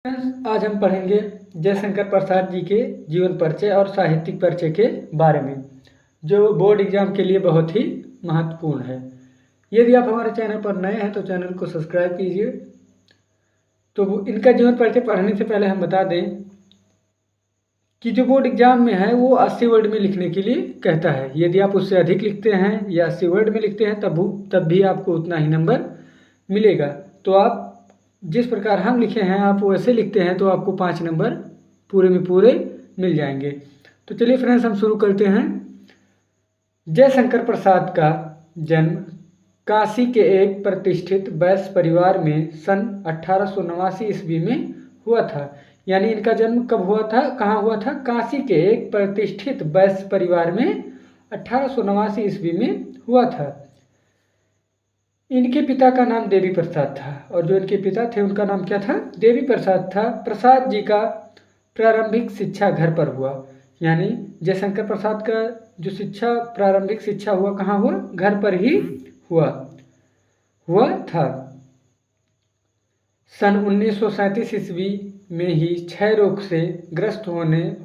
आज हम पढ़ेंगे जयशंकर प्रसाद जी के जीवन परिचय और साहित्यिक परिचय के बारे में, जो बोर्ड एग्जाम के लिए बहुत ही महत्वपूर्ण है। यदि आप हमारे चैनल पर नए हैं तो चैनल को सब्सक्राइब कीजिए। तो इनका जीवन परिचय पढ़ने से पहले हम बता दें कि जो बोर्ड एग्जाम में है वो 80 वर्ड में लिखने के लिए कहता है। यदि आप उससे अधिक लिखते हैं या 80 वर्ड में लिखते हैं तब भी आपको उतना ही नंबर मिलेगा। तो आप जिस प्रकार हम लिखे हैं आप वैसे लिखते हैं तो आपको 5 नंबर पूरे में पूरे मिल जाएंगे। तो चलिए फ्रेंड्स, हम शुरू करते हैं। जयशंकर प्रसाद का जन्म काशी के एक प्रतिष्ठित वैश्य परिवार में सन 1889 ईस्वी में हुआ था। यानी इनका जन्म कब हुआ था, कहाँ हुआ था? काशी के एक प्रतिष्ठित वैश्य परिवार में 1889 ईस्वी में हुआ था। इनके पिता का नाम देवी प्रसाद था और जो इनके पिता थे उनका नाम क्या था? देवी प्रसाद था। प्रसाद जी का प्रारंभिक शिक्षा घर पर हुआ। यानी जयशंकर प्रसाद का जो प्रारंभिक शिक्षा हुआ कहाँ हुआ? घर पर ही हुआ था। सन 1937 ईस्वी में ही क्षय रोग से ग्रस्त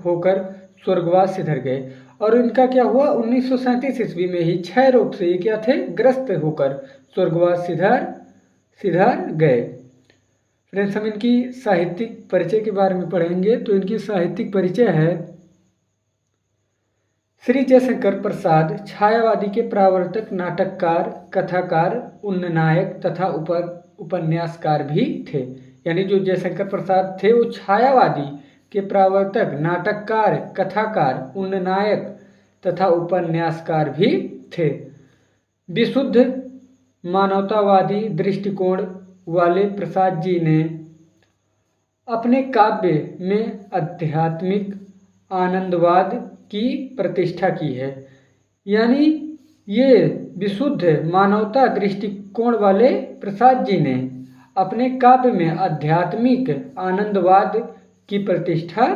होकर स्वर्गवास सिधर गए। और इनका क्या हुआ? 1937 ईस्वी में ही क्षय रोग से क्या थे? ग्रस्त होकर स्वर्गवास सिधर गए। फ्रेंड्स, हम इनकी साहित्यिक परिचय के बारे में पढ़ेंगे। तो इनकी साहित्यिक परिचय है, श्री जयशंकर प्रसाद छायावादी के प्रवर्तक, नाटककार, कथाकार, उन्ननायक तथा उपन्यासकार भी थे। यानी जो जयशंकर प्रसाद थे वो छायावादी के प्रवर्तक, नाटककार, कथाकार, उन्ननायक तथा उपन्यासकार भी थे। विशुद्ध मानवतावादी दृष्टिकोण वाले प्रसाद जी ने अपने काव्य में आध्यात्मिक आनंदवाद की प्रतिष्ठा की है। यानी ये विशुद्ध मानवता दृष्टिकोण वाले प्रसाद जी ने अपने काव्य में आध्यात्मिक आनंदवाद की प्रतिष्ठा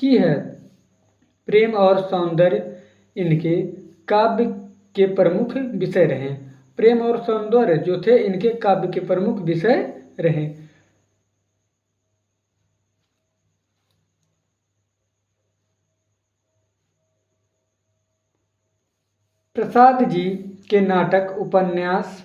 की है। प्रेम और सौंदर्य इनके काव्य के प्रमुख विषय रहे। प्रेम और सौंदर्य जो थे इनके काव्य के प्रमुख विषय रहे। प्रसाद जी के नाटक, उपन्यास,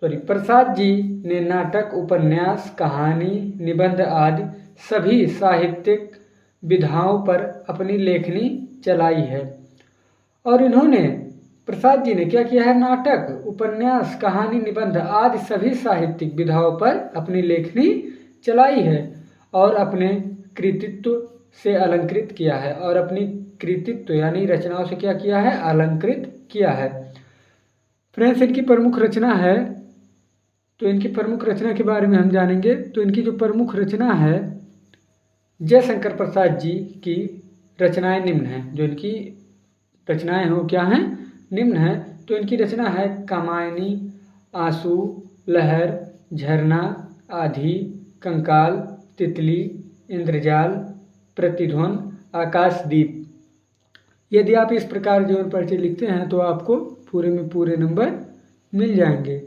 प्रसाद जी ने नाटक, उपन्यास, कहानी, निबंध आदि सभी साहित्यिक विधाओं पर अपनी लेखनी चलाई है। और प्रसाद जी ने क्या किया है? नाटक, उपन्यास, कहानी, निबंध आदि सभी साहित्यिक विधाओं पर अपनी लेखनी चलाई है और अपने कृतित्व से अलंकृत किया है। और अपनी कृतित्व यानी रचनाओं से क्या किया है? अलंकृत किया है। फ्रेंड्स, इनकी प्रमुख रचना है, तो इनकी प्रमुख रचना के बारे में हम जानेंगे। तो इनकी जो प्रमुख रचना है, जयशंकर प्रसाद जी की रचनाएं निम्न हैं। जो इनकी रचनाएं हैं वो क्या हैं? निम्न है। तो इनकी रचना है कामायनी, आंसू, लहर, झरना, आधी, कंकाल, तितली, इंद्रजाल, प्रतिध्वनि, आकाशदीप। यदि आप इस प्रकार जीवन परिचय लिखते हैं तो आपको पूरे में पूरे नंबर मिल जाएंगे।